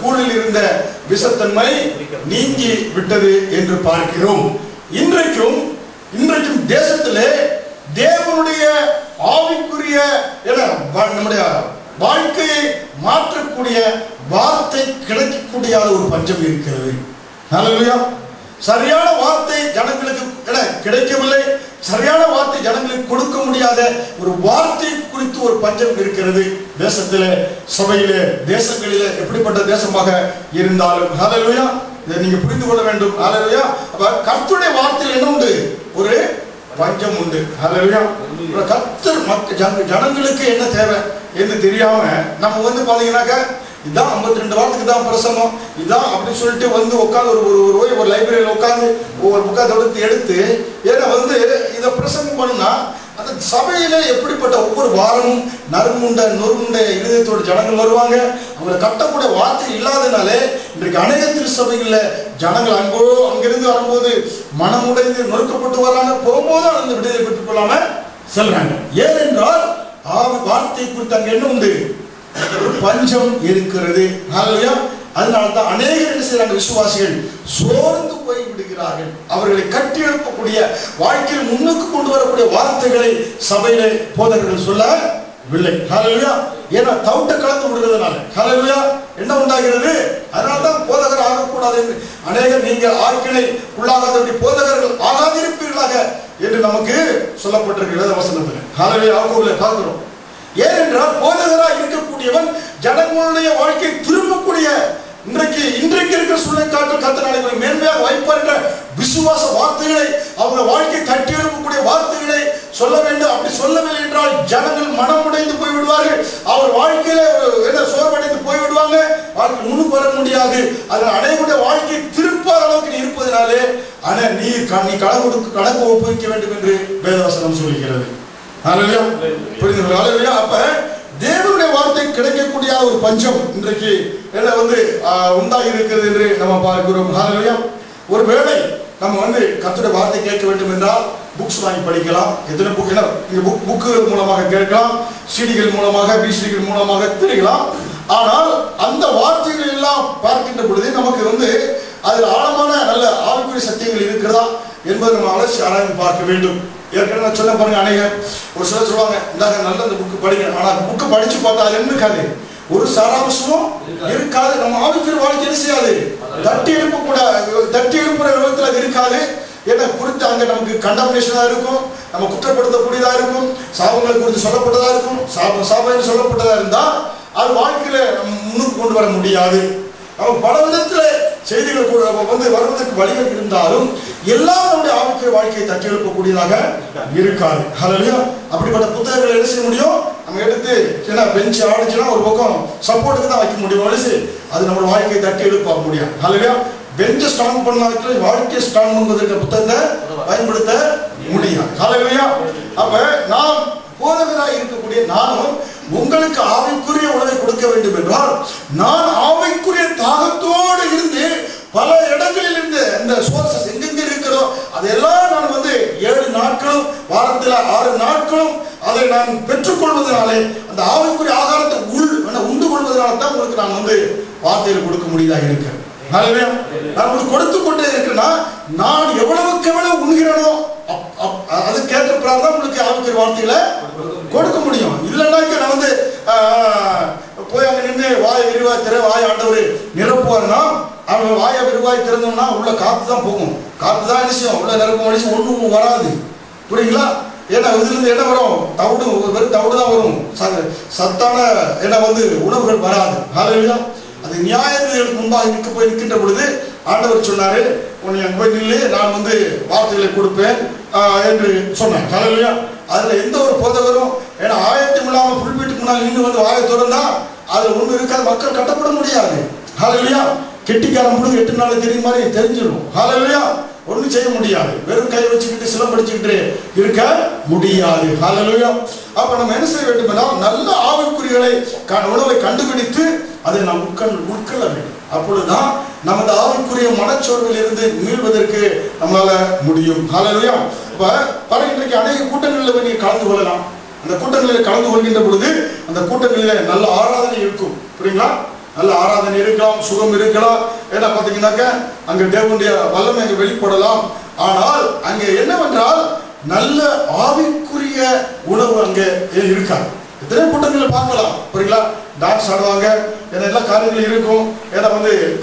கூழில் இருந்த விஷத்தன்மை நீங்கி விட்டது என்று பார்க்கிறோம். இன்றைக்கும் தேசத்திலே தேவனுடைய ஆவிக்குரிய நம்முடைய வாழ்க்கையை மாற்றக்கூடிய வார்த்தை கிடைக்கக்கூடிய ஒரு பஞ்சம் இருக்கிறது. ஹல்லேலூயா. சரியான வார்த்தை ஜனங்களுக்கு கிடைக்கவில்லை. சரியான வார்த்தை ஜனங்களுக்கு கொடுக்க முடியாத ஒரு வார்த்தை குறித்து ஒரு பஞ்சம் இருக்கிறது தேசத்திலே, சபையிலே, தேசங்களிலே, எப்படிப்பட்ட தேசமாக இருந்தாலும். ஹல்லேலூயா. இதை நீங்க புரிந்து கொள்ள வேண்டும். ஹல்லேலூயா. அப்ப கர்த்தருடைய வார்த்தையில் என்ன உண்டு? ஒரு பஞ்சம் உண்டு. ஹல்லேலூயா. கர்த்தர் ஜனங்களுக்கு என்ன தேவை என்று தெரியாம நம்ம பாத்தீங்கன்னாக்க இதான் 52 வாரத்துக்கு தான் பிரசங்கம் இதான் அப்படின்னு சொல்லிட்டு உட்காந்து ஒரு லைப்ரரியில் உட்காந்து ஒவ்வொரு புக்கை எடுத்து இதை பிரசங்கம் பண்ணா அந்த சபையில எப்படிப்பட்ட ஒவ்வொரு வாரமும் நொறுமுண்ட இருதயத்தோட ஜனங்கள் வருவாங்க. அவங்களை கட்டக்கூடிய வார்த்தை இல்லாதனாலே இன்றைக்கு அநேக திருச்சபைகள்ல ஜனங்கள் அங்கிருந்து வரும்போது மனமுடைந்து நொறுக்கப்பட்டு வராங்க. போகும்போது அந்த விடுதலை பெற்றுக் கொள்ளாம செல்றாங்க. ஏனென்றால் வார்த்தை குறித்து அங்க என்ன உண்டு? பஞ்சம் இருக்கிறது. அதனால்தான் அநேக விசுவாசிகள் சோர்ந்து போய் விடுகிறார்கள். அவர்களை கட்டி எழுப்பக்கூடிய வாழ்க்கையில் முன்னுக்கு கொண்டு வரக்கூடிய வார்த்தைகளை சபையிலே போதகர்கள் சொல்லவில்லை. ஹல்லேலூயா. ஏன்னா தவிட்ட கலந்து விடுறதுனால ஹல்லேலூயா என்ன உண்டாகிறது? அதனால்தான் போதகர் ஆகக்கூடாது என்று அநேகர் நீங்கள் ஆட்களை உள்ளாகாதபடி போதகர்கள் ஆகாதிருப்பீர்களாக என்று நமக்கு சொல்லப்பட்டிருக்கிறது வசனத்தில். ஹல்லேலூயா. ஆகூர்ல பார்க்கிறோம். ஏனென்றால் போதகராக இருக்கக்கூடியவன் ஜனங்களுடைய வாழ்க்கையை திரும்பக்கூடிய இன்றைக்கு இருக்கிற சூழ்நிலை கர்த்தர் மேன்மையாக வைப்பார் என்ற விசுவாச வார்த்தைகளை அவங்க வாழ்க்கை கட்டி எழுப்பக்கூடிய வார்த்தைகளை சொல்ல வேண்டும். அப்படி சொல்லவில்லை என்றால் ஜனங்கள் மனமுடைந்து போய்விடுவார்கள். அவர் வாழ்க்கையில சோர்வடைந்து போய்விடுவாங்க. வாழ்க்கை முன்னுக்கு வர முடியாது. அதில் அனைவருடைய வாழ்க்கையை திருப்பாத அளவுக்கு இருப்பதனாலே நீ கணக்கு ஒப்புவிக்க வேண்டும் என்று வேதவசனம் சொல்கிறது. அப்ப தேவனுடைய வார்த்தை கிடைக்கக்கூடிய ஒரு பஞ்சம் இன்றைக்கு உண்டாகி இருக்கிறது என்று நம்ம பார்க்கிறோம். ஒருவேளை நம்ம கர்த்தருடைய வார்த்தை கேட்க வேண்டும் என்றால் புக்ஸ் வாங்கி படிக்கலாம். எத்தனை புக்குகள் மூலமாக கேட்கலாம், சிடிகள் மூலமாக, பிசிடிகள் மூலமாக தெரியலாம். ஆனால் அந்த வார்த்தைகள் எல்லாம் பார்க்கின்ற பொழுது நமக்கு அதில் ஆழமான நல்ல ஆவிக்குரிய சத்தியங்கள் இருக்கிறதா என்பதை நம்ம அலசி ஆராய்ந்து பார்க்க வேண்டும். ஏற்கனவே நான் சொன்ன பாருங்க, அநேகர் ஒரு சிலர் சொல்லுவாங்க இந்தாங்க நல்ல அந்த புக்கு படிங்க. ஆனால் புக்கு படிச்சு பார்த்தா அது என்ன இருக்காது? ஒரு சாராம்சமும் இருக்காது. நம்ம ஆவிக்குரிய வாழ்க்கை என்ன செய்யாது? தட்டி எழுப்புற விதத்தில் அது இருக்காது. ஏன்னா குறித்து அங்கே நமக்கு கண்டமினேஷனாக இருக்கும், நம்ம குற்றப்படுத்தக்கூடியதாக இருக்கும், சாபங்களை குறித்து சொல்லப்பட்டதா இருக்கும். சாபம் சொல்லப்பட்டதா இருந்தா அது வாழ்க்கையில முன்னுக்கு கொண்டு வர முடியாது. நம்ம பல விதத்துல செய்திகள் வருவதற்கு வழிகள் இருந்தாலும் எல்லாம் நம்முடைய ஆவிக்குரிய வாழ்க்கையை தட்டி எழுப்பக்கூடியதாக இருக்காது. ஹல்லேலூயா. அப்படிப்பட்ட புத்தகங்களை என்ன செய்ய முடியும்? நம்ம எடுத்து பெஞ்ச் ஆடிச்சுன்னா ஒரு பக்கம் சப்போர்ட்டுக்கு தான் வைக்க முடியும். அது நம்ம வாழ்க்கையை தட்டி எழுப்ப முடியாது. ஹல்லேலூயா. பெஞ்சை ஸ்ட்ராங் பண்ணாத வாழ்க்கையை ஸ்ட்ராங் பண்ணுவதற்கு புத்தகத்தை பயன்படுத்த முடியாது. ஹல்லேலூயா. அப்ப நாம் போதகராக இருக்கக்கூடிய நானும் உங்களுக்கு ஆவிக்குரிய உணவை கொடுக்க வேண்டும் என்றால் நான் ஆவிக்குரிய தாகத்தோடு இருந்து பல இடங்களில் இருந்து இந்த சோர்சஸ் எங்கெங்க இருக்கிறதோ அதெல்லாம் நான் 7 நாட்களும் வாரத்தில் 6 நாட்களும் அதை நான் பெற்றுக்கொள்வதனாலே அந்த ஆவிக்குரிய ஆகாரத்தை உண்டு கொள்வதனால தான் உங்களுக்கு நான் வார்த்தையில் கொடுக்க முடியதாக இருக்கிறேன். நான் உங்களுக்கு கொடுத்து கொண்டே இருக்கிறேன்னா நான் எவ்வளவுக்கு எவ்வளவு உண்கிறேனோ அது கேட்ட பிறகு தான் உங்களுக்கு ஆவிக்குரிய வார்த்தைகளை கொடுக்க முடியும். இல்லைன்னா நான் போய் அங்க நின்று வாயை விரிவாய் திற வாய் ஆண்டவர் நிரப்புவார்னா அவங்க வாயை விரிவாய் திறந்தோம்னா உள்ள காத்து தான் போகும். காத்து தான் விஷயம் உள்ள நிரப்பும் விஷயம் ஒன்றும் வராது. புரியுங்களா? ஏன்னா இதுல இருந்து என்ன வரும்? வெறும் தவிடு தான் வரும். சத்தான உணவுகள் வராது. ஹல்லேலூயா. அது நியாயங்களுக்கு முன்பாக நிற்கின்ற பொழுது ஆண்டவர் சொன்னாரு, உன்னை அங்கே போய் நில்லு, நான் வார்த்தைகளை கொடுப்பேன் என்று சொன்னேன். ஹல்லேலூயா. அதுல எந்த ஒரு போதகரும் ஏன்னா ஆயத்தம் இல்லாமல் புல் வீட்டுக்கு முன்னால் நின்று வாயை திறந்தா அதுல ஒண்ணு இருக்காது, மக்கள் கட்டப்பட முடியாது. ஹல்லேலூயா. கெட்டிக்காரன் முழு 8 நாள் தெரியும் மாதிரி தெரிஞ்சிடும். ஹல்லேலூயா. ஒன்றும் செய்ய முடியாது. வெறும் கை வச்சுக்கிட்டு சிலம்படிச்சுக்கிட்டு இருக்க முடியாது. ஹல்லேலூயா. அப்ப நம்ம என்ன செய்ய வேண்டும் என்றால் நல்ல ஆவிக்குரியலை உணவை கண்டுபிடித்து அதை நாம் உட்கொள்ள வேண்டும். அப்பொழுதுதான் நமது ஆவிக்குரிய மனச்சோர்வில் இருந்து மீள்வதற்கு நம்மளால முடியும். ஹல்லேலூயா. அப்ப இன்றைக்கு அநேக கூட்டங்களில் நீங்க கலந்து கொள்ளலாம். அந்த கூட்டங்களில் கலந்து கொள்கின்ற பொழுது அந்த கூட்டங்களில் நல்ல ஆராதனை இருக்கும். புரியுங்களா? நல்ல ஆராதனை இருக்கலாம், சுகம் இருக்கலாம், ஏன்னா பார்த்தீங்கன்னாக்க அங்கே தேவனுடைய வல்லமை அங்கே வெளிப்படலாம். ஆனால் அங்கே என்னவென்றால் நல்ல ஆவிக்குரிய உணவு அங்கே இருக்காது. எத்தனை கூட்டங்களில் பார்க்கலாம், புரியுங்களா? டான்ஸ் ஆடுவாங்க, ஏன்னா எல்லா காரியங்களும் இருக்கும், ஏன்னா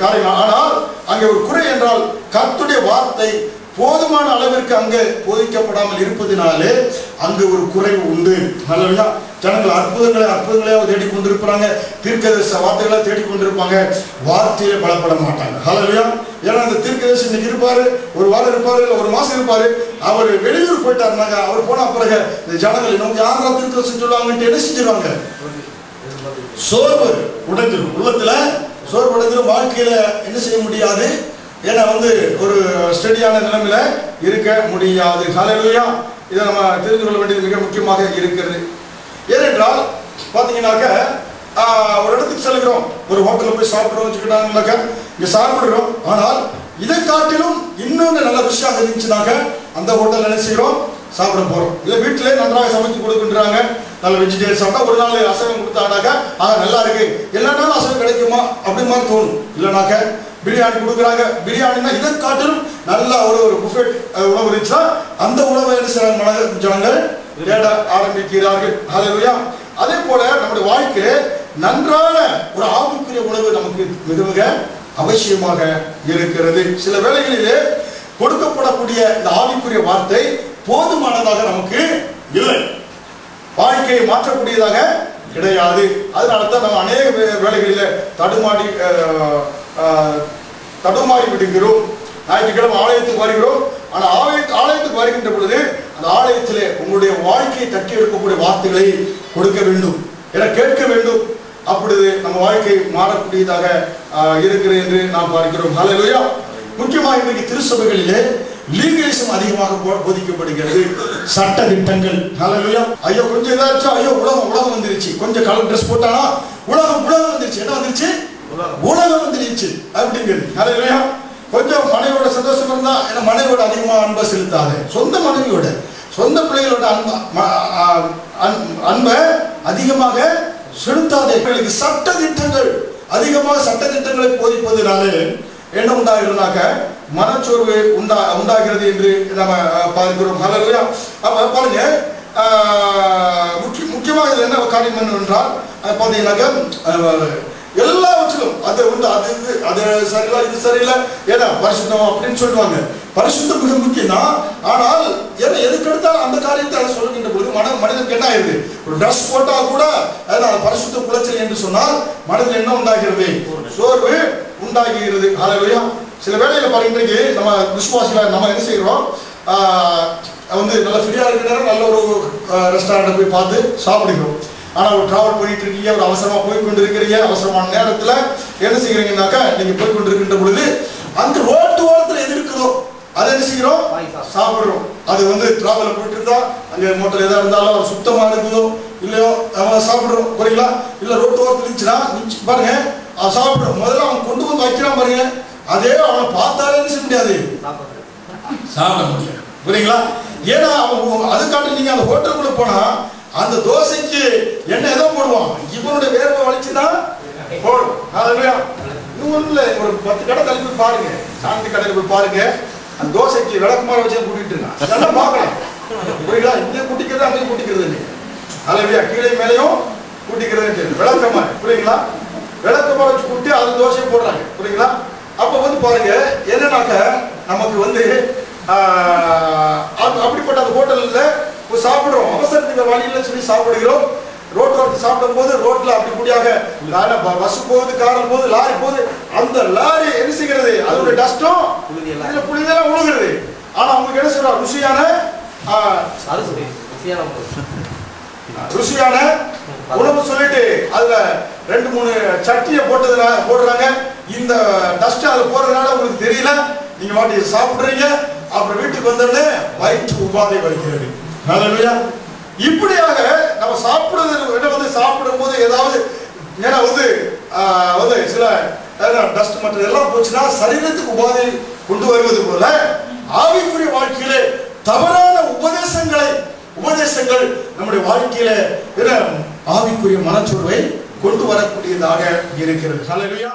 காரியம். ஆனால் அங்கே ஒரு குறை என்றால் கர்த்தருடைய வார்த்தை போதுமான அளவிற்கு அங்கே போதிக்கப்படாமல் இருப்பதினாலே அங்கு ஒரு குறைவு உண்டு. நல்ல ஜனங்கள் அற்புதங்களே தேடிக்கொண்டிருப்பாங்க, தீர்க்கதரிசி வார்த்தைகளை தேடிக்கொண்டிருப்பாங்க, வார்த்தையை பலப்பட மாட்டாங்க. ஹல்லேலூயா. ஏன்னா அந்த தீர்க்கதரிசி இன்னைக்கு இருப்பாரு, ஒரு வாரம் இருப்பாரு, இல்லை ஒரு மாசம் இருப்பாரு, அவர் வெளியூர் போயிட்டாருனாங்க, அவர் போன பிறகு இந்த ஜனங்கள் நமக்கு யாரா தீர்க்கதரிசி சொல்லுவாங்கன்ட்டு என்ன செஞ்சிருவாங்க? சோர்வு உடைஞ்சிடும், உள்ளத்துல சோர்வு உடைஞ்சிடும், வாழ்க்கையில என்ன செய்ய முடியாது, ஏன்னா ஒரு ஸ்டடியான நிலைமையில இருக்க முடியாது. ஹல்லேலூயா. இதை நம்ம தெரிந்து கொள்ள வேண்டியது மிக முக்கியமாக இருக்கிறது. ஏனென்றால் பார்த்தீங்கன்னாக்க ஒரு இடத்துக்கு செல்கிறோம், ஒரு ஹோட்டலில் போய் சாப்பிட்றோம் வச்சுக்கிட்டாங்கனாக்க இங்கே சாப்பிடுறோம். ஆனால் இதை காட்டிலும் இன்னொன்று நல்ல ருசியாக இருந்துச்சுனாக்க அந்த ஹோட்டலில் என்ன செய்கிறோம்? சாப்பிட போகிறோம். இல்லை வீட்டிலே நன்றாக சமைச்சு கொடுக்குன்றாங்க, நல்ல வெஜிடேரியன் சாப்பிட்டா ஒரு நாள் அசைவம் கொடுத்தானாக்கா நல்லா இருக்கு, எல்லா நாளும் அசைவம் கிடைக்குமா அப்படி மாதிரி தோணும். இல்லைனாக்க பிரியாணி கொடுக்குறாங்க, பிரியாணினா இதை காட்டிலும் நல்ல ஒரு புஃபெட் உணவு இருந்துச்சுன்னா அந்த உணவை என்ன செய்யறாங்க ஜனங்கள் தேட ஆரம்பிக்கிறார்கள். ஹல்லேலூயா. அதே போல நம்முடைய வாழ்க்கையிலே நன்றான ஒரு ஆவிக்குரிய உணவு நமக்கு மிக மிக அவசியமாக இருக்கிறது. சில வேளைகளிலே கொடுக்கப்படக்கூடிய இந்த ஆவிக்குரிய வார்த்தை போதுமானதாக நமக்கு இல்லை, வாழ்க்கையை மாற்றக்கூடியதாக கிடையாது. அதனால தான் நம்ம அநேக வேளைகளில் தடுமாறி விடுகிறோம். ஞாயிற்றுக்கிழமை ஆலயத்துக்கு வருகிறோம், ஆனால் ஆலயத்துக்கு வருகின்ற பொழுது அந்த ஆலயத்திலே உங்களுடைய வாழ்க்கையை தட்டி எடுக்கக்கூடிய வார்த்தைகளை கொடுக்க வேண்டும், என கேட்க வேண்டும். அப்பொழுது நம்ம வாழ்க்கை மாறக்கூடியதாக இருக்கிறது என்று நாம் பார்க்கிறோம். ஹல்லேலூயா. முக்கியமாக இன்றைக்கு திருச்சபைகளிலே லீகலிசம் அதிகமாக போதிக்கப்படுகிறது, சட்ட திட்டங்கள். ஹல்லேலூயா. ஐயோ கொஞ்சம் ஏதாச்சும் ஐயோ உலகம் வந்துருச்சு, கொஞ்சம் கலர் ட்ரெஸ் போட்டானா உலகம் வந்துருச்சு, என்ன வந்துருச்சு? உலகம் வந்துருச்சு அப்படிங்கிறது. ஹல்லேலூயா. கொஞ்சம் மனைவியோட சந்தோஷம் இருந்தா, ஏன்னா மனைவியோட அதிகமாக அன்பை செலுத்தாது, சொந்த மனைவியோட சொந்த பிள்ளைகளோட அன்பை அதிகமாக செலுத்தாதே. சட்ட திட்டங்கள் அதிகமாக சட்ட திட்டங்களை போதிப்பதனாலே என்ன உண்டாகிறதுனாக்க மனச்சோர்வு உண்டாகிறது என்று நம்ம பார்க்கிறோம். ஹல்லேலூயா. அப்ப பாருங்க, முக்கியமாக இது என்ன காரியம் என்றால் பார்த்தீங்கன்னாக்க எல்லாவற்றிலும் அது சரியில்லை, இது சரியில்லை, ஏன்னா பரிசுத்தம் அப்படின்னு சொல்லுவாங்க. பரிசுத்தம் மிக முக்கியம் தான். ஆனால் எதுக்கு எடுத்தாலும் அந்த காரியத்தை அதை சொல்லுகின்ற பொழுது மனிதனுக்கு என்ன ஆயிருது? ஒரு ட்ரெஸ் போட்டா கூட பரிசுத்த குலைச்சல் என்று சொன்னால் மனதில் என்ன உண்டாகிறது? சோர்வு உண்டாகிறது. ஹல்லேலூயா. சில வேளையில பாருங்க, நம்ம விசுவாசிகளை நம்ம என்ன செய்யறோம், நல்ல ஃப்ரீயா இருக்கிற நேரம் நல்ல ஒரு ரெஸ்டாரண்ட்டை போய் பார்த்து சாப்பிடுகிறோம். ஆனால் ஒரு டிராவல் பண்ணிட்டு இருக்கீங்க, ஒரு அவசரமாக போய் கொண்டு இருக்கிறீங்க, அவசரமான நேரத்தில் என்ன செய்கிறீங்கன்னாக்கா நீங்கள் போய் கொண்டு இருக்கின்ற பொழுது அந்த ரோட்டு ஓரத்தில் எது இருக்குதோ அதை என்ன செய்கிறோம்? சாப்பிட்றோம். அது டிராவலில் போயிட்டு இருந்தா அங்கே மோட்டர் எதாக இருந்தாலும் அது சுத்தமாக இருக்குதோ இல்லையோ அவன் சாப்பிட்றோம், புரியுங்களா? இல்லை ரோட்டு ஓரத்தில் இருந்துச்சுன்னா பாருங்க சாப்பிட்றோம். முதல்ல அவன் கொண்டு வந்து வைக்கிறான் பாருங்க, அதே அவனை பார்த்தாலே என்ன செய்ய முடியாது, சாப்பிட முடியாது, புரியுங்களா? ஏன்னா அவன் அதுக்காட்டி நீங்கள் அந்த ஹோட்டலுக்குள்ள போனா அந்த தோசைக்கு என்ன ஏதோ போடுவான், இவனுடைய வேர்வை வலிச்சுதான் போடும். ஹல்லேலூயா. இன்னும் இல்லை, ஒரு 10 கடை தள்ளி போய் பாருங்க, சாந்தி கடையில் போய் பாருங்க, அந்த தோசைக்கு விளக்குமாறு வச்சு கூட்டிட்டு இருக்கான், அதெல்லாம் பார்க்கலாம், புரியுங்களா? இங்கே கூட்டிக்கிறது அங்கேயும் கூட்டிக்கிறது இல்லை. ஹல்லேலூயா. கீழே மேலேயும் கூட்டிக்கிறது விளக்கமாறு, புரியுங்களா? விளக்கமாறு வச்சு கூட்டி அது தோசையை போடுறாங்க, புரியுங்களா? அப்போ பாருங்க என்னன்னாக்க நமக்கு அப்படிப்பட்ட அந்த ஹோட்டலில் சாப்பிடுறோம், அவசரத்துக்கு வழியில் சொல்லி சாப்பிடுகிறோம். ரோட்டு சாப்பிடும் போது ரோட்ல அப்படி கூடியாக பஸ் போகுது, காரில் போகுது, லாரி போகுது, அந்த லாரி என்ன செய்கிறது? அதோட டஸ்டும் புளிதெல்லாம் உழுகிறது. ஆனா அவங்களுக்கு என்ன சொல்றா? ருசியான உணவு சொல்லிட்டு அதுல 2-3 சட்னியை போடுறாங்க. இந்த டஸ்ட் அதுல போறதுனால உங்களுக்கு தெரியல, நீங்க வாட்டி சாப்பிடுறீங்க, அப்புறம் வீட்டுக்கு வந்தோடனே வயிற்று உபாதை வருகிறது. ஹல்லேலூயா. இப்படியாக நம்ம சாப்பிடும் போது ஏதாவது சில டஸ்ட் மற்ற எல்லாம் போச்சுன்னா சரீரத்துக்கு உபாதை கொண்டு வருவது போல ஆவிக்குரிய வாழ்க்கையிலே தவறான உபதேசங்கள் நம்முடைய வாழ்க்கையில ஆவிக்குரிய மனச்சோர்வை கொண்டு வரக்கூடியதாக இருக்கிறது. ஹல்லேலூயா.